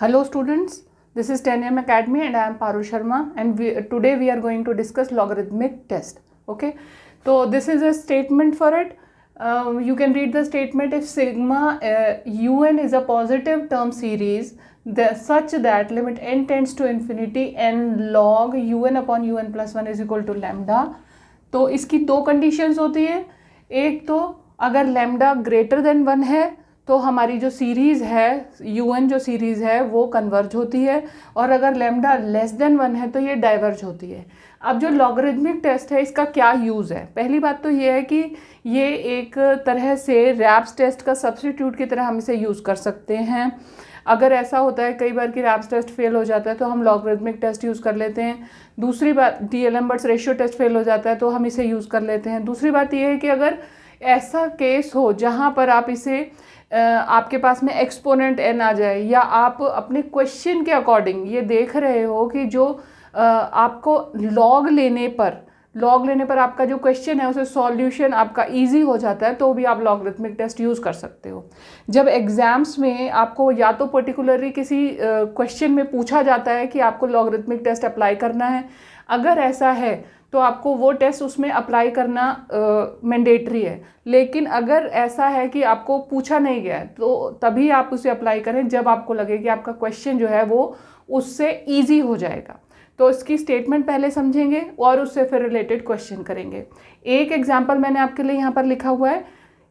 Hello students, this is 10M Academy and I am Paru Sharma, and today we are going to discuss logarithmic test. Okay, so this is a statement for it. You can read the statement: if sigma un is a positive term series such that limit n tends to infinity n log un upon un plus 1 is equal to lambda. तो इसकी दो conditions होती है। एक तो अगर lambda greater than 1 है तो हमारी जो सीरीज़ है un जो सीरीज़ है वो कन्वर्ज होती है, और अगर लैम्डा लेस देन 1 है तो ये डाइवर्ज होती है। अब जो लॉगरिथमिक टेस्ट है इसका क्या यूज़ है? पहली बात तो ये है कि ये एक तरह से रैप्स टेस्ट का सब्स्टिट्यूट की तरह हम इसे यूज़ कर सकते हैं। अगर ऐसा होता है कई बार कि रैप्स टेस्ट फेल हो जाता है तो हम लॉगरिथमिक टेस्ट यूज़ कर लेते हैं। दूसरी बात, डी-एलएम्बर्ट्स रेशियो टेस्ट फेल हो जाता है तो हम इसे यूज़ कर लेते हैं। दूसरी बात ये है कि अगर ऐसा केस हो जहाँ पर आप इसे आपके पास में एक्सपोनेंट n आ जाए, या आप अपने क्वेश्चन के अकॉर्डिंग ये देख रहे हो कि जो आपको लॉग लेने पर आपका जो क्वेश्चन है उसे सॉल्यूशन आपका इजी हो जाता है, तो भी आप लॉगरिथमिक टेस्ट यूज़ कर सकते हो। जब एग्ज़ाम्स में आपको या तो पर्टिकुलरली किसी क्वेश्चन में पूछा जाता है कि आपको लॉगरिथमिक टेस्ट अप्लाई करना है, अगर ऐसा है तो आपको वो टेस्ट उसमें अप्लाई करना मैंडेटरी है। लेकिन अगर ऐसा है कि आपको पूछा नहीं गया है तो तभी आप उसे अप्लाई करें जब आपको लगे कि आपका क्वेश्चन जो है वो उससे ईजी हो जाएगा। तो इसकी स्टेटमेंट पहले समझेंगे और उससे फिर रिलेटेड क्वेश्चन करेंगे। एक एग्जाम्पल मैंने आपके लिए यहाँ पर लिखा हुआ है।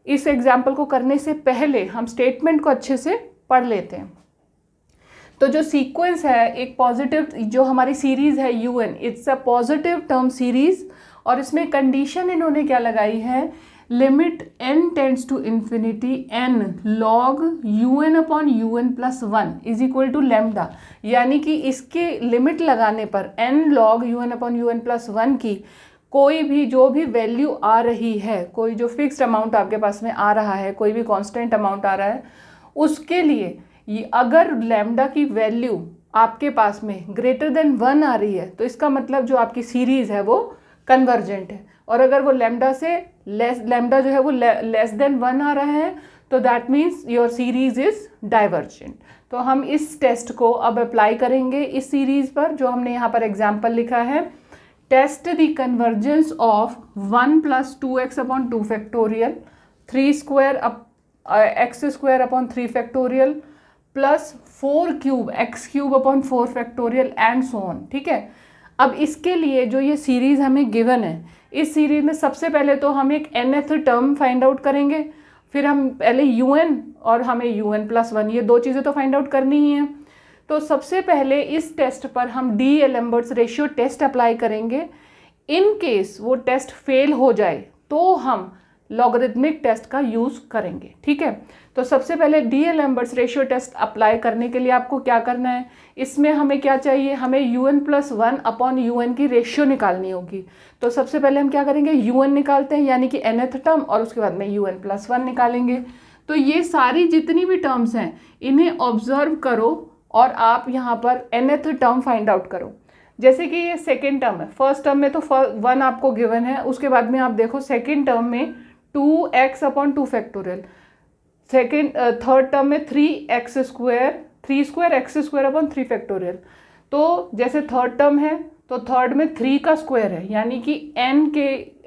इस एग्जाम्पल को करने से पहले हम स्टेटमेंट को अच्छे से पढ़ लेते हैं। तो जो सीक्वेंस है, एक पॉजिटिव जो हमारी सीरीज़ है un, it's a positive term series, और इसमें कंडीशन इन्होंने क्या लगाई है, limit n tends to infinity n log un upon un plus 1 is equal to lambda. यानी कि इसके लिमिट लगाने पर n log un upon un plus 1 की कोई भी जो भी वैल्यू आ रही है, कोई जो फिक्स्ड अमाउंट आपके पास में आ रहा है, कोई भी कांस्टेंट अमाउंट आ रहा है, उसके लिए अगर लैम्डा की वैल्यू आपके पास में ग्रेटर देन 1 आ रही है तो इसका मतलब जो आपकी सीरीज़ है वो कन्वर्जेंट है, और अगर वो लैम्डा से लैम्डा जो है वो लेस देन 1 आ रहा है तो that means your series is divergent. तो हम इस टेस्ट को अब अप्लाई करेंगे इस सीरीज़ पर, जो हमने यहाँ पर एग्जाम्पल लिखा है। Test the convergence of 1 plus 2x upon 2 factorial, 3 square x square upon 3 factorial plus 4 cube x cube upon 4 factorial and so on. ठीक है, अब इसके लिए जो ये सीरीज़ हमें गिवन है, इस सीरीज़ में सबसे पहले तो हम एक nth टर्म फाइंड आउट करेंगे, फिर हम पहले un और हमें un प्लस 1, ये दो चीज़ें तो फाइंड आउट करनी ही है। तो सबसे पहले इस टेस्ट पर हम डी-एलएम्बर्ट्स रेशियो टेस्ट अप्लाई करेंगे। इन केस वो टेस्ट फेल हो जाए तो हम लॉगरिथमिक टेस्ट का यूज़ करेंगे। ठीक है, तो सबसे पहले डी-एलएम्बर्ट्स रेशियो टेस्ट अप्लाई करने के लिए आपको क्या करना है, इसमें हमें क्या चाहिए, हमें un प्लस 1 अपॉन un की रेशियो निकालनी होगी। तो सबसे पहले हम क्या करेंगे, un निकालते हैं यानी कि nth टर्म, और उसके बाद में un प्लस 1 निकालेंगे। तो ये सारी जितनी भी टर्म्स हैं इन्हें ऑब्जर्व करो और आप यहाँ पर nth टर्म फाइंड आउट करो। जैसे कि ये सेकेंड टर्म है, फर्स्ट टर्म में तो 1 आपको गिवन है, उसके बाद में आप देखो सेकेंड टर्म में 2x upon 2 factorial, third term में 3x square, 3 square x square upon 3 factorial. तो जैसे थर्ड टर्म है तो थर्ड में 3 का स्क्वायर है, यानी कि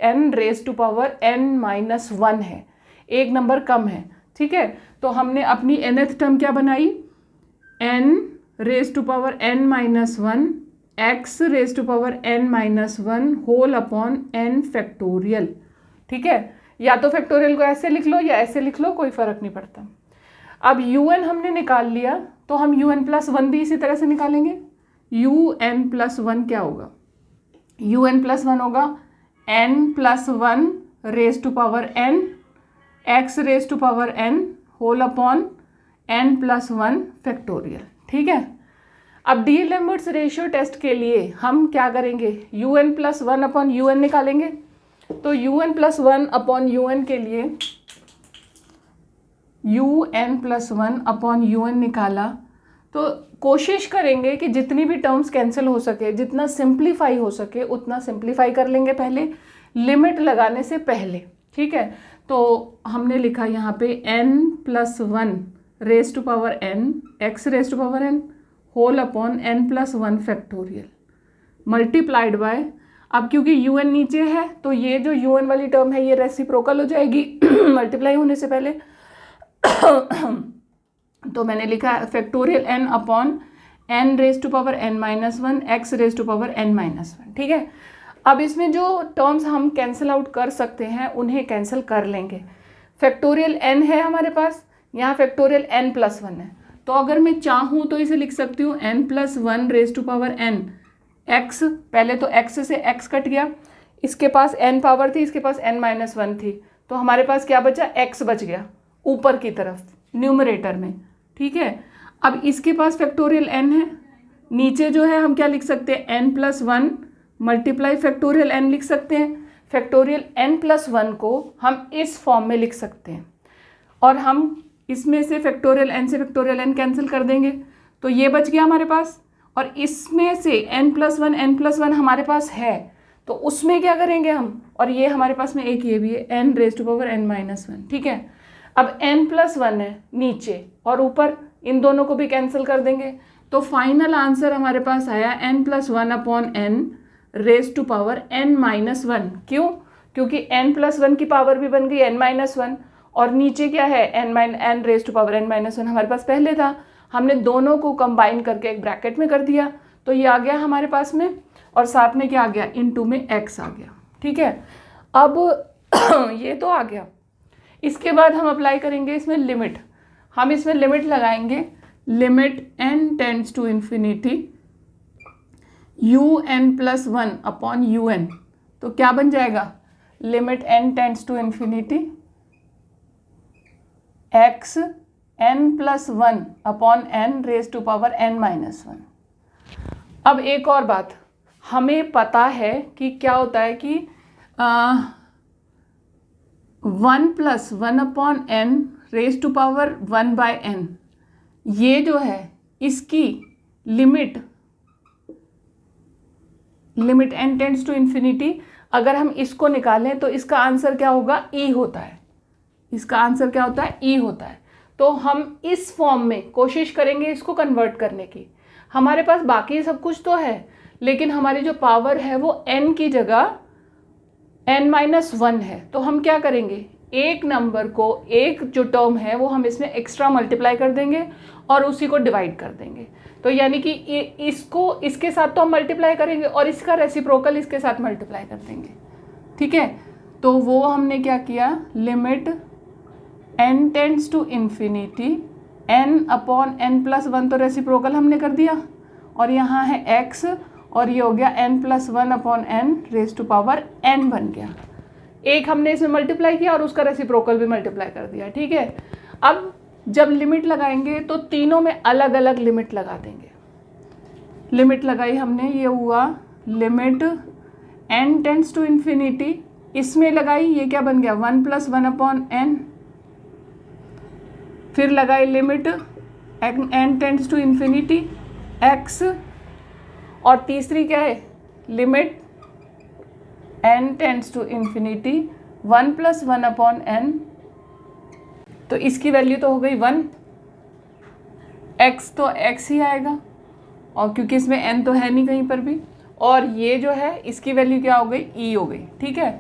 n raise to power n minus 1 है, एक नंबर कम है। ठीक है, तो हमने अपनी nth टर्म क्या बनाई, n raise to power n minus 1 x raise to power n minus 1 whole upon n factorial. ठीक है, या तो फैक्टोरियल को ऐसे लिख लो या ऐसे लिख लो, कोई फ़र्क नहीं पड़ता। अब un हमने निकाल लिया तो हम un प्लस 1 भी इसी तरह से निकालेंगे। un प्लस 1 क्या होगा, un प्लस 1 होगा n plus 1 raise to power n x raise to power n whole upon n plus 1 factorial. ठीक है, अब डी-एलएम्बर्ट्स रेशियो टेस्ट के लिए हम क्या करेंगे, un प्लस 1 अपॉन un निकालेंगे। तो un प्लस 1 अपॉन un के लिए un प्लस 1 अपॉन un निकाला तो कोशिश करेंगे कि जितनी भी टर्म्स कैंसिल हो सके, जितना सिंप्लीफाई हो सके उतना सिंप्लीफाई कर लेंगे पहले, लिमिट लगाने से पहले। ठीक है, तो हमने लिखा यहाँ पे n plus 1 raise to power n, x raise to power n whole upon n+1 factorial multiplied by, अब क्योंकि un नीचे है तो ये जो un वाली टर्म है ये रेसिप्रोकल हो जाएगी मल्टीप्लाई होने से पहले तो मैंने लिखा factorial n upon n raise to power n-1 x raise to power n-1। ठीक है, अब इसमें जो टर्म्स हम कैंसिल आउट कर सकते हैं उन्हें कैंसिल कर लेंगे। फैक्टोरियल n है हमारे पास, यहाँ फैक्टोरियल n+1 है, तो अगर मैं चाहूँ तो इसे लिख सकती हूँ n+1 raise to power n x, पहले तो x से x कट गया, इसके पास n पावर थी, इसके पास n-1 थी, तो हमारे पास क्या बचा, x बच गया ऊपर की तरफ न्यूमरेटर में। ठीक है, अब इसके पास फैक्टोरियल n है, नीचे जो है हम क्या लिख सकते हैं n+1 मल्टीप्लाई फैक्टोरियल n लिख सकते हैं। फैक्टोरियल n+1 को हम इस फॉर्म में लिख सकते हैं और हम इसमें से फैक्टोरियल n से फैक्टोरियल n कैंसिल कर देंगे तो ये बच गया हमारे पास, और इसमें से n+1 हमारे पास है तो उसमें क्या करेंगे हम, और ये हमारे पास में एक ये भी है n raise to power n-1। ठीक है, अब n+1 है नीचे और ऊपर, इन दोनों को भी कैंसिल कर देंगे तो फाइनल आंसर हमारे पास आया n+1 upon n raise to power n-1। क्यों, क्योंकि n+1 की पावर भी बन गई n-1 और नीचे क्या है n raise to power n-1 हमारे पास पहले था, हमने दोनों को कंबाइन करके एक ब्रैकेट में कर दिया तो ये आ गया हमारे पास में, और साथ में क्या आ गया, इनटू में x आ गया। ठीक है, अब ये तो आ गया, इसके बाद हम अप्लाई करेंगे इसमें लिमिट, हम इसमें लिमिट लगाएंगे, limit n tends to infinity un+1 upon un, तो क्या बन जाएगा, limit n tends to infinity x n+1 upon n raise to power n-1। अब एक और बात, हमें पता है कि क्या होता है कि 1+1 upon n raise to power 1/n, ये जो है इसकी limit n tends to infinity, अगर हम इसको निकालें तो इसका आंसर क्या होगा, e होता है, इसका आंसर क्या होता है, e होता है। तो हम इस फॉर्म में कोशिश करेंगे इसको कन्वर्ट करने की, हमारे पास बाकी सब कुछ तो है लेकिन हमारी जो पावर है वो n की जगह n-1 है, तो हम क्या करेंगे, एक नंबर को, एक जो टर्म है वो हम इसमें एक्स्ट्रा मल्टीप्लाई कर देंगे और उसी को डिवाइड कर देंगे, तो यानी कि इसको इसके साथ तो हम मल्टीप्लाई करेंगे और इसका रेसिप्रोकल इसके साथ मल्टीप्लाई कर देंगे। ठीक है, तो वो हमने क्या किया, limit n tends to infinity n upon n+1 तो रेसिप्रोकल हमने कर दिया, और यहाँ है x और ये हो गया n+1 upon n raise to power n बन गया, एक हमने इसमें मल्टीप्लाई किया और उसका रेसिप्रोकल भी मल्टीप्लाई कर दिया। ठीक है, अब जब लिमिट लगाएंगे तो तीनों में अलग अलग लिमिट लगा देंगे। लिमिट लगाई हमने, ये हुआ limit n tends to infinity, इसमें लगाई, ये क्या बन गया 1+1 अपॉन n, फिर लगाई limit n tends to infinity x, और तीसरी क्या है, limit n tends to infinity 1+1 upon n, तो इसकी वैल्यू तो हो गई 1, x तो x ही आएगा और क्योंकि इसमें n तो है नहीं कहीं पर भी, और ये जो है इसकी वैल्यू क्या हो गई, e हो गई। ठीक है,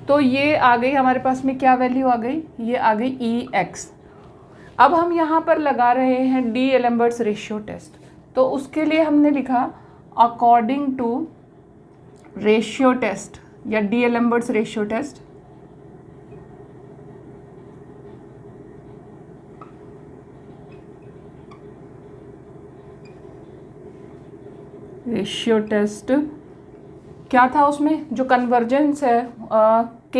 तो ये आ गई हमारे पास में क्या वैल्यू आ गई, ये आ गई ex। अब हम यहाँ पर लगा रहे हैं डी-एलेम्बर्ट्स रेशियो टेस्ट, तो उसके लिए हमने लिखा अकॉर्डिंग टू रेशियो टेस्ट या डी-एलेम्बर्ट्स रेशियो टेस्ट, रेशियो टेस्ट क्या था उसमें, जो कन्वर्जेंस है k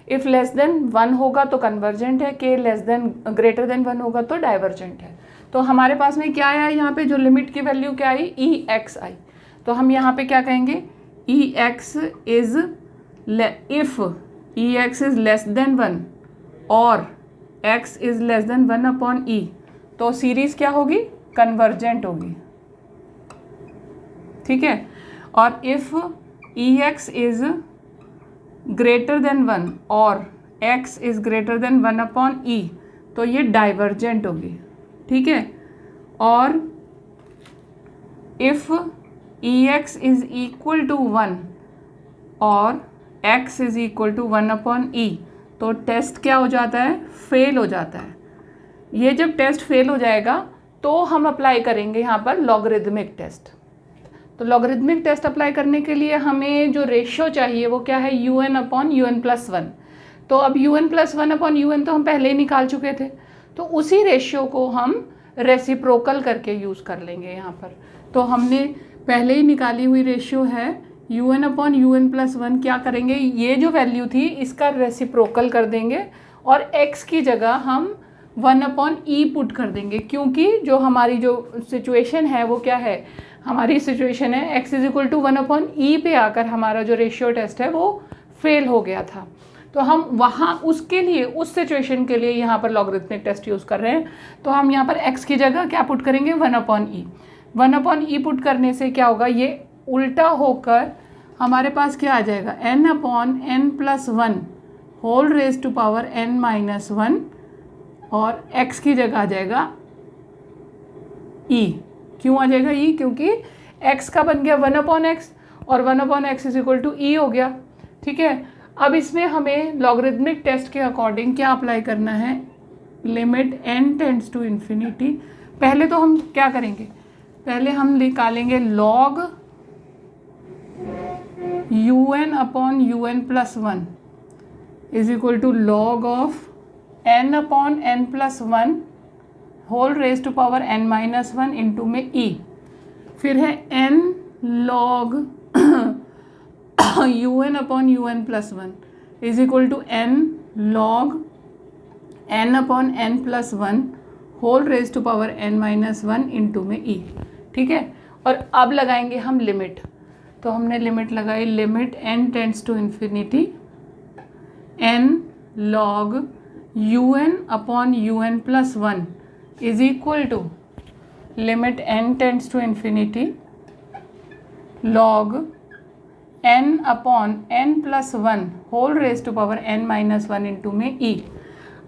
इफ़ लेस देन 1 होगा तो कन्वर्जेंट है, k less than greater than 1 होगा तो डाइवर्जेंट है। तो हमारे पास में क्या आया, यहाँ पे जो लिमिट की वैल्यू क्या आई, ex आई, तो हम यहाँ पे क्या कहेंगे, ex is if ex is less than 1 और x is less than 1 upon e, तो सीरीज क्या होगी, कन्वर्जेंट होगी। ठीक है, और if ex is greater than 1 और x is greater than 1 upon e, तो ये डाइवर्जेंट होगी। ठीक है। और if Ex is equal to 1 और x is equal to 1/e, तो टेस्ट क्या हो जाता है, फेल हो जाता है। ये जब टेस्ट फेल हो जाएगा तो हम अप्लाई करेंगे यहाँ पर लॉगरिदमिक टेस्ट। तो लॉगरिदमिक टेस्ट अप्लाई करने के लिए हमें जो रेशियो चाहिए वो क्या है, un/un+1। तो अब un+1/un तो हम पहले ही निकाल चुके थे, तो उसी रेशियो को हम रेसिप्रोकल करके यूज़ कर लेंगे यहाँ पर। तो हमने पहले ही निकाली हुई रेशियो है un/un+1, क्या करेंगे, ये जो वैल्यू थी इसका रेसिप्रोकल कर देंगे और x की जगह हम 1/e पुट कर देंगे, क्योंकि जो हमारी जो सिचुएशन है वो क्या है, हमारी सिचुएशन है x is equal to 1/e पे आकर हमारा जो रेशियो टेस्ट है वो फेल हो गया था। तो हम वहाँ उसके लिए, उस सिचुएशन के लिए यहाँ पर लॉगरिथमिक टेस्ट यूज़ कर रहे हैं। तो हम यहाँ पर x की जगह क्या पुट करेंगे, 1/e। 1/e पुट करने से क्या होगा, ये उल्टा होकर हमारे पास क्या आ जाएगा, n/n+1 whole raise to power n-1 और x की जगह आ जाएगा e। क्यों आ जाएगा e, क्योंकि x का बन गया 1/x और 1/x is equal to e हो गया। ठीक है, अब इसमें हमें लॉगरिथमिक टेस्ट के अकॉर्डिंग क्या अप्लाई करना है, limit n tends to infinity. पहले तो हम क्या करेंगे, पहले हम निकालेंगे log un/un+1 is equal to log of n/n+1 whole raise to power n-1 into में e। फिर है n log un/un+1 is equal to n log n/n+1 whole raise to power n-1 into में e। ठीक है, और अब लगाएंगे हम लिमिट। तो हमने लिमिट लगाई, limit n tends to infinity n log un/un+1 is equal to limit n tends to infinity log n/n+1 whole raise to power n-1 into में e।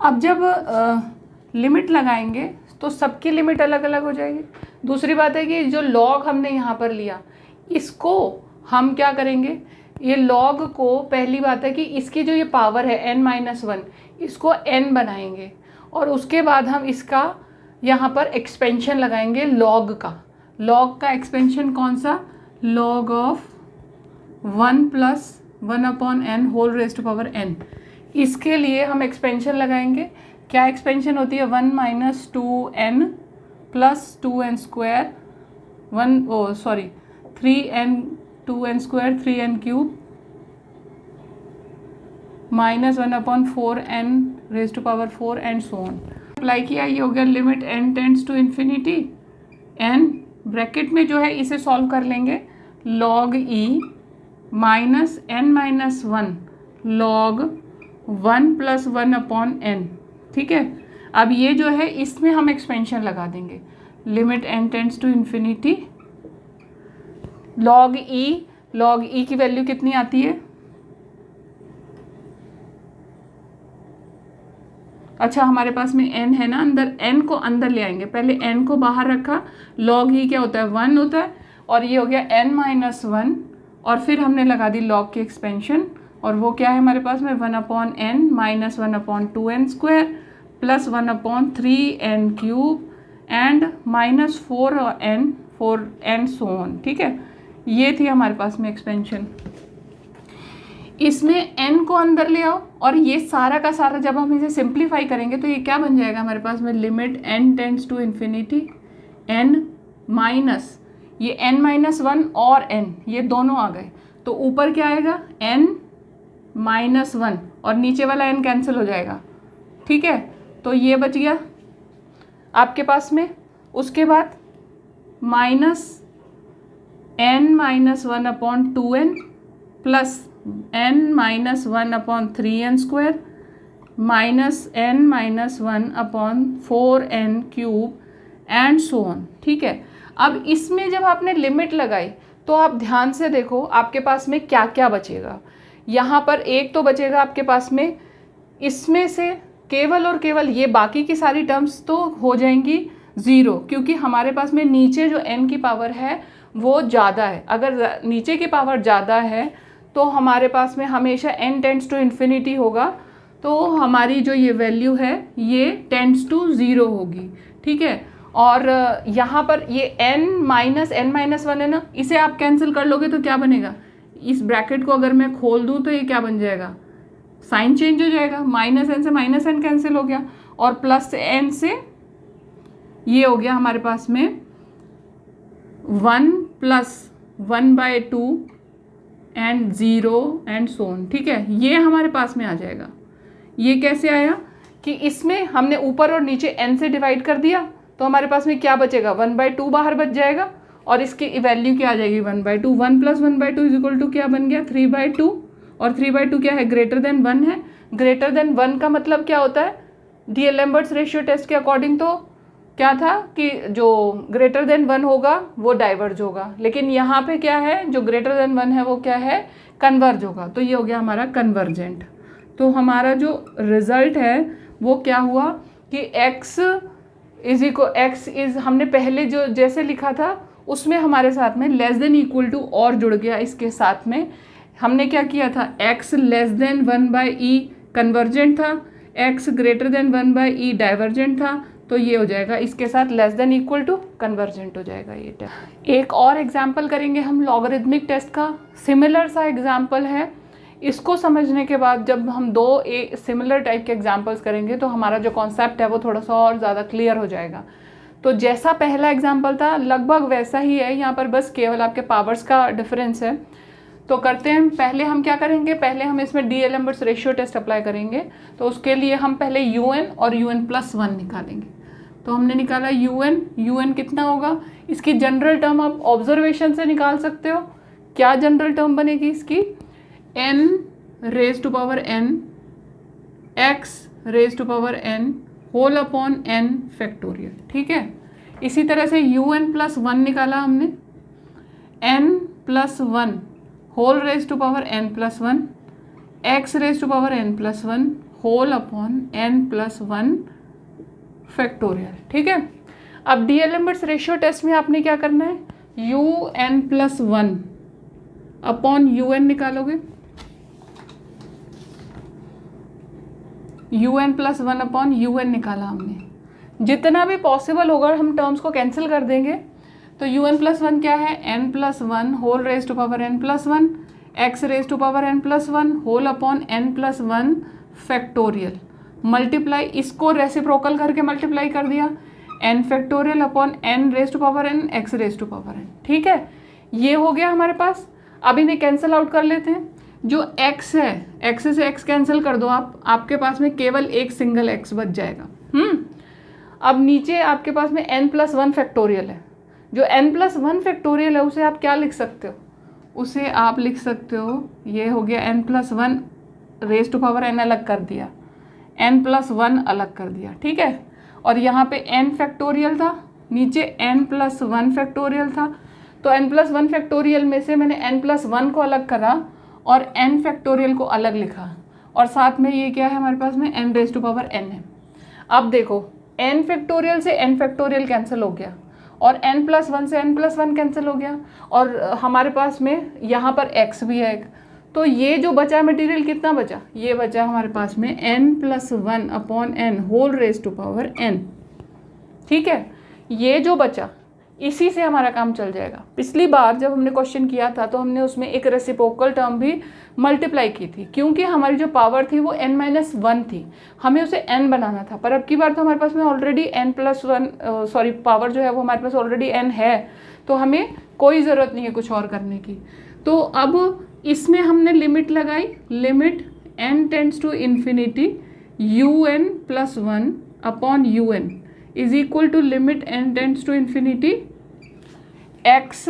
अब जब लिमिट लगाएंगे तो सबकी लिमिट अलग अलग हो जाएगी। दूसरी बात है कि जो log हमने यहाँ पर लिया, इसको हम क्या करेंगे, ये log को, पहली बात है कि इसकी जो ये पावर है n-1, इसको n बनाएंगे और उसके बाद हम इसका यहाँ पर एक्सपेंशन लगाएंगे log का। log का एक्सपेंशन कौन सा, log of 1 + 1/n whole raise to power n। इसके लिए हम एक्सपेंशन लगाएंगे, क्या एक्सपेंशन होती है, 1 - 2n + 2n² 3n 2n² 3n³ -1/4n raise to power 4 and so on. Apply किया, ये हो गया limit n tends to infinity n bracket में जो है इसे सॉल्व कर लेंगे, log e -n-1 log 1 + 1/n। ठीक है, अब ये जो है इसमें हम एक्सपेंशन लगा देंगे, limit n tends to infinity log e की वैल्यू कितनी आती है, अच्छा हमारे पास में n है ना, अंदर n को अंदर ले आएंगे, पहले n को बाहर रखा, log e क्या होता है, 1 होता है, और ये हो गया n-1 और फिर हमने लगा दी log की एक्सपेंशन, और वो क्या है हमारे पास में 1/n -1/2n² + 1/3n³ and -4n and so on. ठीक है, ये थी हमारे पास में एक्सपेंशन। इसमें n को अंदर ले आओ और ये सारा का सारा जब हम इसे सिंप्लीफाई करेंगे तो ये क्या बन जाएगा हमारे पास में, limit n tends to infinity n minus ये n-1 और n ये दोनों आ गए, तो ऊपर क्या आएगा n-1 और नीचे वाला n कैंसिल हो जाएगा। ठीक है, तो ये बच गया आपके पास में। उसके बाद -n-1/2n plus n-1/3n² -n-1/4n³ and so on. ठीक है, अब इसमें जब आपने लिमिट लगाई तो आप ध्यान से देखो आपके पास में क्या क्या बचेगा। यहाँ पर एक तो बचेगा आपके पास में, इसमें से केवल और केवल ये बाकी की सारी टर्म्स तो हो जाएंगी 0, क्योंकि हमारे पास में नीचे जो n की पावर है वो ज़्यादा है। अगर नीचे की पावर ज़्यादा है तो हमारे पास में हमेशा n टेंड्स टू इन्फिनिटी होगा, तो हमारी जो ये वैल्यू है ये टेंड्स टू 0 होगी, ठीक है। और यहाँ पर ये n-1 है ना, इसे आप कैंसिल कर लोगे तो क्या बनेगा, इस ब्रैकेट को अगर मैं खोल दूँ तो ये क्या बन जाएगा, साइन चेंज हो जाएगा, -n से -n कैंसिल हो गया और +n से ये हो गया हमारे पास में 1 + 1/2 एंड 0 एंड सो ऑन, ठीक है। ये हमारे पास में आ जाएगा। ये कैसे आया कि इसमें हमने ऊपर और नीचे n से डिवाइड कर दिया तो हमारे पास में क्या बचेगा, 1/2 बाहर बच जाएगा और इसकी वैल्यू क्या आ जाएगी, 1/2। 1 + 1/2 = क्या बन गया, 3/2। और 3/2 क्या है, ग्रेटर देन 1 है। ग्रेटर देन 1 का मतलब क्या होता है, डीएलेम्बर्ट्स रेशियो टेस्ट के अकॉर्डिंग तो क्या था कि जो ग्रेटर देन 1 होगा वो डाइवर्ज होगा, लेकिन यहाँ पे क्या है, जो ग्रेटर देन 1 है वो क्या है, कन्वर्ज होगा। तो ये हो गया हमारा कन्वर्जेंट। तो हमारा जो रिजल्ट है वो क्या हुआ कि x इज हमने पहले जो जैसे लिखा था उसमें हमारे साथ में <= और जुड़ गया। इसके साथ में हमने क्या किया था, x < 1/e कन्वर्जेंट था, x < 1/e डाइवर्जेंट था, तो ये हो जाएगा इसके साथ <= कन्वर्जेंट हो जाएगा ये टेस्ट। एक और एग्जाम्पल करेंगे हम लॉगरिथमिक टेस्ट का, सिमिलर सा एग्जाम्पल है। इसको समझने के बाद जब हम दो सिमिलर टाइप के एग्जाम्पल्स करेंगे तो हमारा जो कॉन्सेप्ट है वो थोड़ा सा और ज़्यादा क्लियर हो जाएगा। तो जैसा पहला एग्जाम्पल था लगभग वैसा ही है, यहाँ पर बस केवल आपके पावर्स का डिफरेंस है। तो करते हैं, पहले हम क्या करेंगे, पहले हम इसमें डीएलेम्बर्ट्स रेशियो टेस्ट अप्लाई करेंगे। तो उसके लिए हम पहले un और un+1 निकालेंगे। तो हमने निकाला un कितना होगा, इसकी जनरल टर्म आप ऑब्जर्वेशन से निकाल सकते हो। क्या जनरल टर्म बनेगी इसकी, n⁴n x⁴n whole upon n factorial, ठीक है। इसी तरह से un+1 निकाला हमने, n+1 whole n+1 x⁴n+1 whole upon n+1 factorial, ठीक है। अब डीएलेम्बर्ट्स रेशियो टेस्ट में आपने क्या करना है, un+1 अपॉन un निकालोगे, un+1 अपॉन un निकाला हमने। जितना भी पॉसिबल होगा हम टर्म्स को कैंसिल कर देंगे। तो un+1 क्या है, n+1 whole n+1 x⁴n+1 whole upon n+1 factorial multiply, इसको रेसिप्रोकल करके मल्टीप्लाई कर दिया, n factorial upon n⁴n x⁴n, ठीक है। ये हो गया हमारे पास। अब इन्हें कैंसिल आउट कर लेते हैं। जो x है, x से x कैंसिल कर दो आप, आपके पास में केवल एक सिंगल x बच जाएगा। अब नीचे आपके पास में n+1 फैक्टोरियल है। जो n+1 फैक्टोरियल है उसे आप क्या लिख सकते हो, उसे आप लिख सकते हो, ये हो गया n+1 अलग कर दिया, n+1 अलग कर दिया, ठीक है। और यहाँ पे n फैक्टोरियल था, नीचे n+1 फैक्टोरियल था। तो n+1 फैक्टोरियल में से मैंने n+1 को अलग करा और n फैक्टोरियल को अलग लिखा, और साथ में ये क्या है हमारे पास में n⁴n है। अब देखो n फैक्टोरियल से n फैक्टोरियल कैंसिल हो गया और n+1 से n+1 कैंसिल हो गया, और हमारे पास में यहाँ पर x भी है एक। तो ये जो बचा मटेरियल कितना बचा, ये बचा हमारे पास में n+1 upon n whole n, ठीक है। ये जो बचा इसी से हमारा काम चल जाएगा। पिछली बार जब हमने क्वेश्चन किया था तो हमने उसमें एक रेसिप्रोकल टर्म भी मल्टीप्लाई की थी, क्योंकि हमारी जो पावर थी वो n-1 थी, हमें उसे n बनाना था। पर अब की बार तो हमारे पास में ऑलरेडी n+1 पावर जो है वो हमारे पास ऑलरेडी n है, तो हमें कोई ज़रूरत नहीं है कुछ और करने की। तो अब इसमें हमने लिमिट लगाई, limit n tends to infinity un+1 upon un is equal to limit n tends to infinity x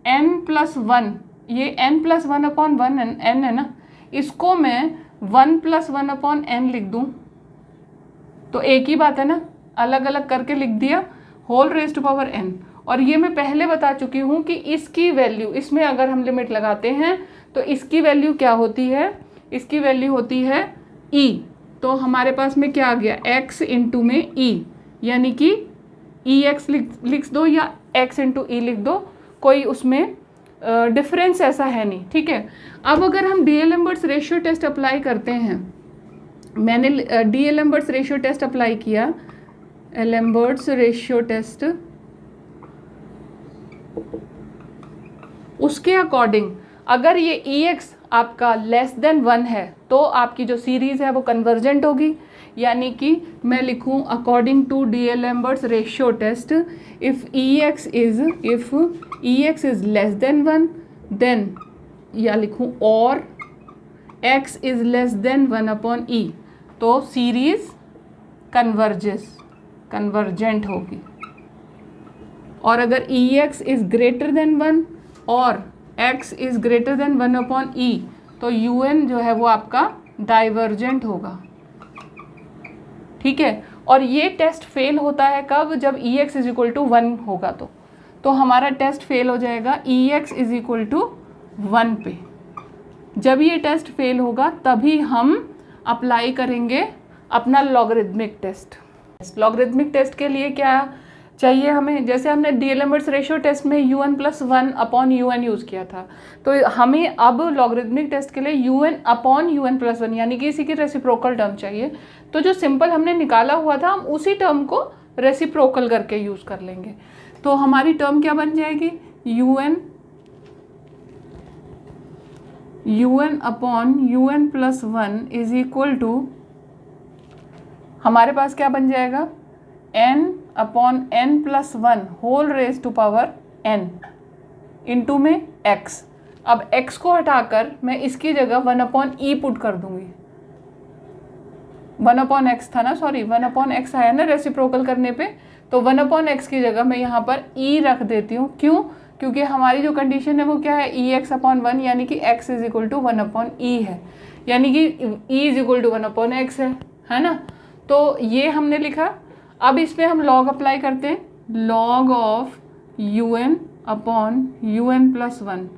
n+1, ये n+1 अपॉन 1 n है ना, इसको मैं 1+1 अपॉन n लिख दूँ तो एक ही बात है ना, अलग अलग करके लिख दिया होल n। और ये मैं पहले बता चुकी हूँ कि इसकी वैल्यू, इसमें अगर हम लिमिट लगाते हैं तो इसकी वैल्यू क्या होती है, इसकी वैल्यू होती है e। तो हमारे पास में क्या आ गया, x इंटू में e, यानी कि ई एक्स लिख दो या एक्स इंटू ई लिख दो, कोई उसमें डिफरेंस ऐसा है नहीं, ठीक है। अब अगर हम डी-एलेम्बर्ट्स रेशियो टेस्ट अप्लाई करते हैं, मैंने डी-एलेम्बर्ट्स रेशियो टेस्ट अप्लाई किया, एलेम्बर्ट्स रेशियो टेस्ट, उसके अकॉर्डिंग अगर ये ई एक्स आपका लेस देन 1 है तो आपकी जो सीरीज़ है वो कन्वर्जेंट होगी, यानी कि मैं लिखूं according to D'Alembert's ratio test, if E X is less than 1 then, या लिखूं और x is less then 1/e, तो सीरीज़ कन्वर्जेंट होगी। और अगर ई एक्स इज़ ग्रेटर देन 1 और x is greater than 1/e, तो un जो है वो आपका डाइवर्जेंट होगा, ठीक है। और ये टेस्ट फेल होता है कब, जब ई एक्स इज इक्वल टू 1 होगा, तो हमारा टेस्ट फेल हो जाएगा ई एक्स इज इक्वल टू 1 पे। जब ये टेस्ट फेल होगा तभी हम अप्लाई करेंगे अपना लॉगरिदमिक टेस्ट। लॉगरिदमिक टेस्ट के लिए क्या चाहिए हमें, जैसे हमने डी-एलेम्बर्ट्स रेशियो टेस्ट में un+1/un यूज़ किया था, तो हमें अब लॉगरिदमिक टेस्ट के लिए un/un+1 यानी कि इसी की रेसिप्रोकल टर्म चाहिए। तो जो सिंपल हमने निकाला हुआ था हम उसी टर्म को रेसिप्रोकल करके यूज़ कर लेंगे। तो हमारी टर्म क्या बन जाएगी, un/un+1 इज इक्वल टू, हमारे पास क्या बन जाएगा, n/n+1 whole raise to power n into में x। अब x को हटाकर मैं इसकी जगह 1/e पुट कर दूंगी, 1/x था ना, सॉरी 1/x आया ना रेसिप्रोकल करने पे, तो 1/x की जगह मैं यहाँ पर e रख देती हूँ। क्यों, क्योंकि हमारी जो कंडीशन है वो क्या है, EX/1 यानी कि x is equal to 1/e है, यानी कि e is equal to 1/x है ना। तो ये हमने लिखा। अब इसमें हम लॉग अप्लाई करते हैं, log of un/un+1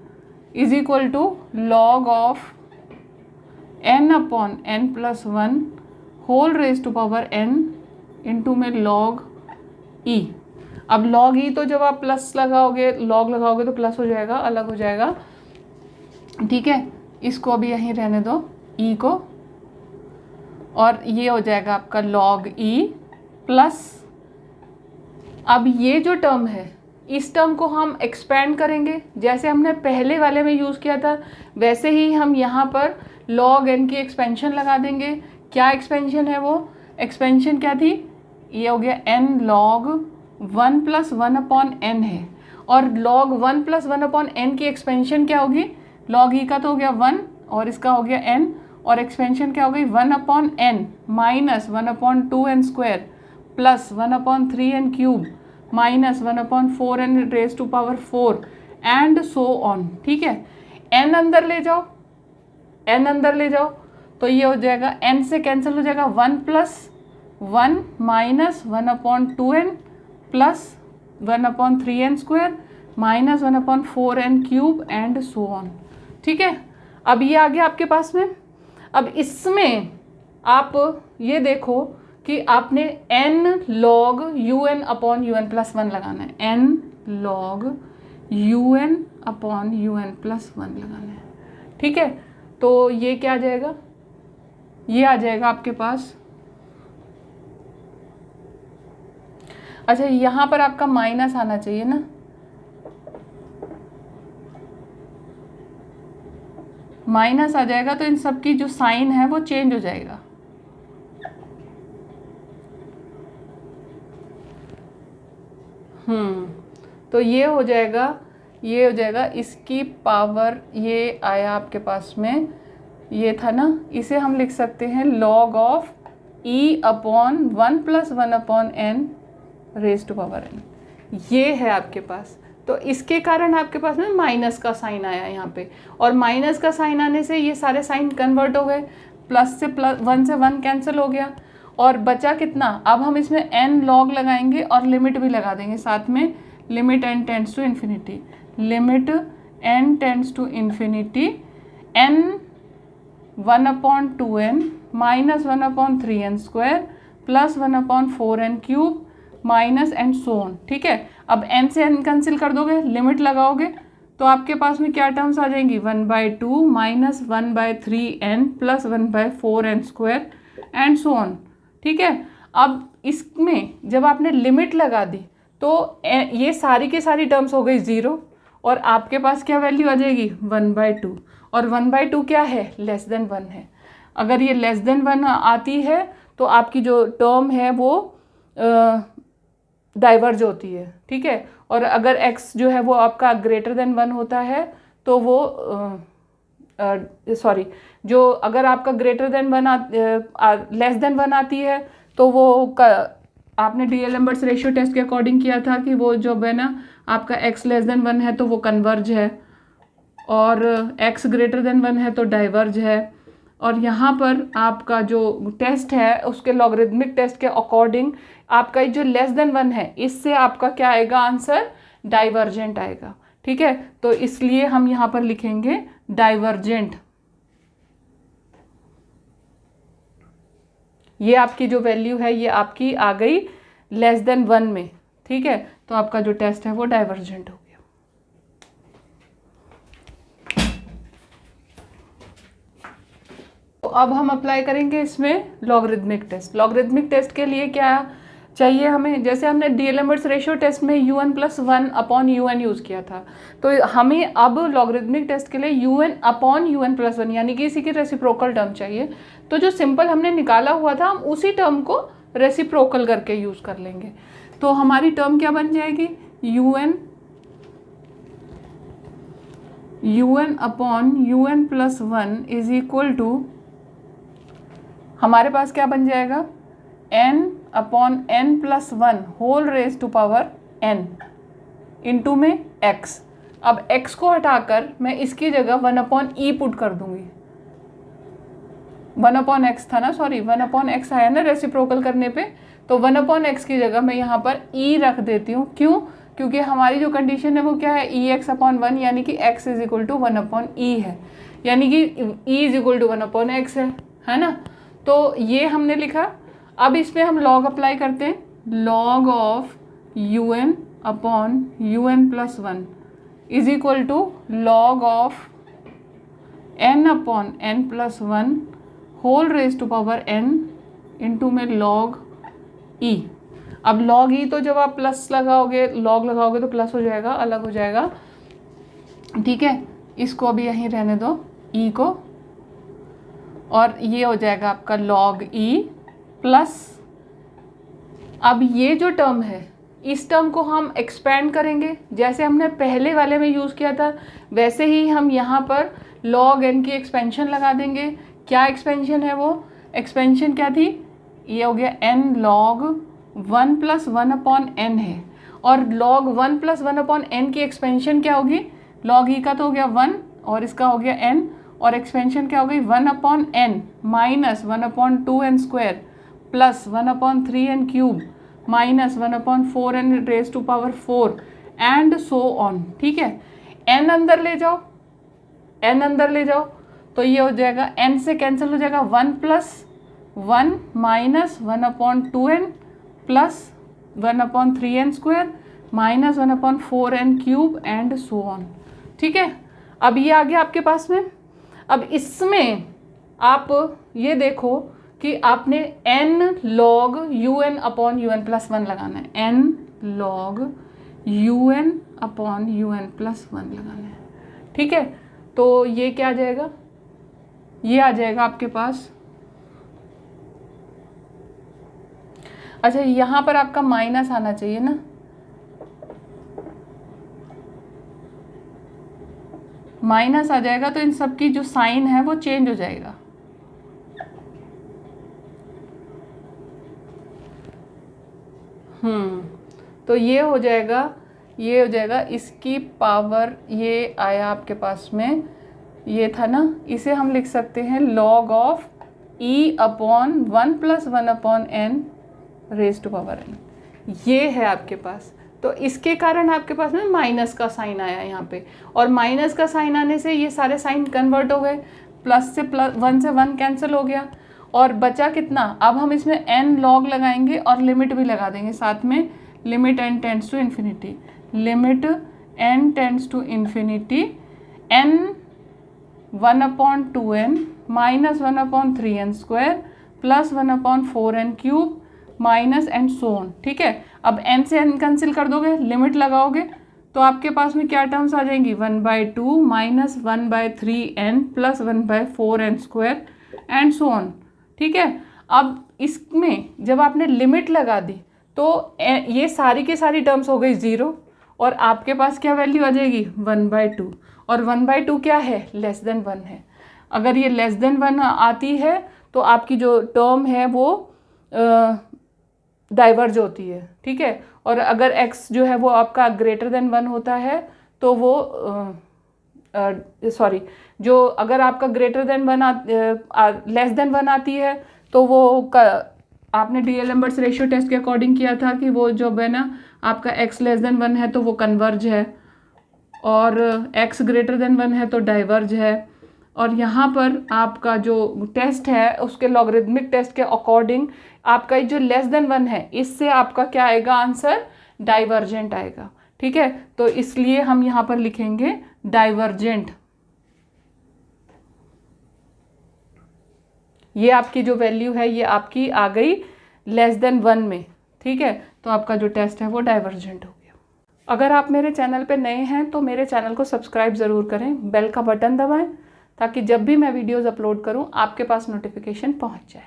is equal to log of n/n+1 whole raise to power n into में लॉग e। अब लॉग e तो जब आप प्लस लगाओगे, लॉग लगाओगे तो प्लस हो जाएगा, अलग हो जाएगा, ठीक है। इसको अभी यहीं रहने दो e को, और ये हो जाएगा आपका लॉग e प्लस, अब ये जो टर्म है इस टर्म को हम एक्सपेंड करेंगे, जैसे हमने पहले वाले में यूज़ किया था वैसे ही हम यहाँ पर log n की एक्सपेंशन लगा देंगे। क्या एक्सपेंशन है वो, एक्सपेंशन क्या थी, ये हो गया n log 1+1/n है, और log 1+1/n की एक्सपेंशन क्या होगी, log e का तो हो गया 1 और इसका हो गया n, और एक्सपेंशन क्या हो गई 1/n minus 1/2n² plus 1/3n³ minus 1/4n raise to power 4 and so on, ठीक है। n अंदर ले जाओ, n अंदर ले जाओ, तो ये हो जाएगा n से कैंसिल हो जाएगा 1+1 minus 1/2n plus 1/3n² minus 1/4n³ and so on, ठीक है। अब ये आ गया आपके पास में। अब इसमें आप ये देखो कि आपने n log un/un+1 लगाना है, n log un/un+1 लगाना है, ठीक है। तो ये क्या आ जाएगा, ये आ जाएगा आपके पास, अच्छा यहाँ पर आपका माइनस आना चाहिए ना, माइनस आ जाएगा तो इन सब की जो साइन है वो चेंज हो जाएगा। तो ये हो जाएगा, ये हो जाएगा इसकी पावर, ये आया आपके पास में, ये था ना, इसे हम लिख सकते हैं log of e/1+1/n raise to power n, ये है आपके पास। तो इसके कारण आपके पास में माइनस का साइन आया यहाँ पे, और माइनस का साइन आने से ये सारे साइन कन्वर्ट हो गए, प्लस से प्लस, 1 से 1 कैंसिल हो गया, और बचा कितना, अब हम इसमें n log लगाएंगे और लिमिट भी लगा देंगे साथ में, limit n tends to infinity, limit n tends to infinity n 1/2n minus 1/3n² plus 1/4n³ minus and so on, ठीक है। अब n से n कैंसिल कर दोगे, लिमिट लगाओगे तो आपके पास में क्या टर्म्स आ जाएंगी, 1/2 minus 1/3n plus 1/4n square and so on, ठीक है। अब इसमें जब आपने लिमिट लगा दी तो ये सारी की सारी टर्म्स हो गई 0 और आपके पास क्या वैल्यू आ जाएगी 1/2, और 1/2 क्या है, लेस देन 1 है। अगर ये लेस देन 1 आती है तो आपकी जो टर्म है वो डाइवर्ज होती है, ठीक है। और अगर x जो है वो आपका ग्रेटर देन 1 होता है तो वो सॉरी, जो अगर आपका ग्रेटर देन 1 लेस देन 1 आती है तो वो आपने डीएलएम्बर्ट्स रेशियो टेस्ट के अकॉर्डिंग किया था कि वो जो है ना आपका x लेस देन 1 है तो वो कन्वर्ज है, और x ग्रेटर देन 1 है तो डाइवर्ज है। और यहाँ पर आपका जो टेस्ट है उसके लॉगरिदमिक टेस्ट के अकॉर्डिंग आपका जो लेस देन 1 है इससे आपका क्या आएगा, आंसर डाइवर्जेंट आएगा, ठीक है। तो इसलिए हम यहाँ पर लिखेंगे डाइवर्जेंट। ये आपकी जो वैल्यू है ये आपकी आ गई लेस देन 1 में, ठीक है। तो आपका जो टेस्ट है वो डाइवर्जेंट हो गया। तो अब हम अप्लाई करेंगे इसमें लॉगरिदमिक टेस्ट। लॉगरिदमिक टेस्ट के लिए क्या चाहिए हमें, जैसे हमने डीएलएम्बर्ट्स रेशियो टेस्ट में un + 1/un यूज़ किया था, तो हमें अब लॉगरिदमिक टेस्ट के लिए un/un + 1 यानी कि इसी की रेसिप्रोकल टर्म चाहिए। तो जो सिंपल हमने निकाला हुआ था हम उसी टर्म को रेसिप्रोकल करके यूज़ कर लेंगे। तो हमारी टर्म क्या बन जाएगी, un/un + 1 इज इक्वल टू, हमारे पास क्या बन जाएगा, n/n + 1 whole raise to power n into में x। अब x को हटाकर मैं इसकी जगह 1/e पुट कर दूंगी, 1/x था ना, सॉरी 1/x आया ना रेसिप्रोकल करने पे, तो 1/x की जगह मैं यहाँ पर e रख देती हूँ। क्यों, क्योंकि हमारी जो कंडीशन है वो क्या है, ex/1 यानी कि x = 1/e है, यानी कि e = 1/x है ना। तो ये हमने लिखा। अब इसमें हम लॉग अप्लाई करते हैं, log of un/un + 1 is equal to log of n/n + 1 whole raise to power n into में log e। अब log e तो जब आप प्लस लगाओगे, log लगाओगे तो प्लस हो जाएगा, अलग हो जाएगा, ठीक है। इसको अभी यहीं रहने दो e को, और ये हो जाएगा आपका log e प्लस, अब ये जो टर्म है इस टर्म को हम एक्सपेंड करेंगे, जैसे हमने पहले वाले में यूज़ किया था वैसे ही हम यहाँ पर log n की एक्सपेंशन लगा देंगे। क्या एक्सपेंशन है, वो एक्सपेंशन क्या थी, ये हो गया n log 1 + 1/n है, और log 1 + 1/n की एक्सपेंशन क्या होगी, log e का तो हो गया 1 और इसका हो गया n, और एक्सपेंशन क्या हो गई 1/n minus 1/2n square plus 1/3n cube minus 1/4n raise to power 4 and so on, ठीक है। n अंदर ले जाओ, n अंदर ले जाओ तो ये हो जाएगा, n से कैंसिल हो जाएगा, 1 + 1 minus 1/2n plus 1/3n square minus 1/4n cube and so on, ठीक है। अब ये आ गया आपके पास में। अब इसमें आप ये देखो कि आपने n log un/un + 1 लगाना है, n log un/un + 1 लगाना है, ठीक है। तो ये क्या आ जाएगा, ये आ जाएगा आपके पास, अच्छा यहाँ पर आपका माइनस आना चाहिए ना, माइनस आ जाएगा तो इन सब की जो साइन है वो चेंज हो जाएगा। तो ये हो जाएगा, ये हो जाएगा इसकी पावर, ये आया आपके पास में, ये था ना, इसे हम लिख सकते हैं log of e/1 + 1/n raise to power n, ये है आपके पास। तो इसके कारण आपके पास में माइनस का साइन आया यहाँ पे, और माइनस का साइन आने से ये सारे साइन कन्वर्ट हो गए, प्लस से प्लस, 1 से 1 कैंसिल हो गया, और बचा कितना, अब हम इसमें n log लगाएंगे और लिमिट भी लगा देंगे साथ में, limit n tends to infinity, limit n tends to infinity n 1/2n minus 1/3n square plus 1/4n cube minus and so on. ठीक है, अब n से n कैंसिल कर दोगे, लिमिट लगाओगे तो आपके पास में क्या टर्म्स आ जाएंगी, 1/2 minus 1/3n plus 1/4n square and so on. ठीक है, अब इसमें जब आपने लिमिट लगा दी तो ये सारी की सारी टर्म्स हो गई 0 और आपके पास क्या वैल्यू आ जाएगी 1/2, और 1/2 क्या है, लेस देन 1 है। अगर ये लेस देन 1 आती है तो आपकी जो टर्म है वो डाइवर्ज होती है। ठीक है, और अगर x जो है वो आपका ग्रेटर देन 1 होता है तो वो सॉरी, जो अगर आपका ग्रेटर देन 1 लेस देन 1 आती है तो वो आपने डीएलएम्बर्ट्स रेशियो टेस्ट के अकॉर्डिंग किया था कि वो जो है ना आपका x लेस देन 1 है तो वो कन्वर्ज है, और x ग्रेटर देन 1 है तो डाइवर्ज है। और यहाँ पर आपका जो टेस्ट है उसके लॉगरिदमिक टेस्ट के अकॉर्डिंग आपका जो लेस देन 1 है इससे आपका क्या आएगा आंसर, डाइवर्जेंट आएगा। ठीक है, तो इसलिए हम यहाँ पर लिखेंगे डाइवर्जेंट। ये आपकी जो वैल्यू है ये आपकी आ गई लेस देन 1 में। ठीक है, तो आपका जो टेस्ट है वो डाइवर्जेंट हो गया। अगर आप मेरे चैनल पे नए हैं तो मेरे चैनल को सब्सक्राइब ज़रूर करें, बेल का बटन दबाएं ताकि जब भी मैं वीडियोज़ अपलोड करूं आपके पास नोटिफिकेशन पहुंच जाए।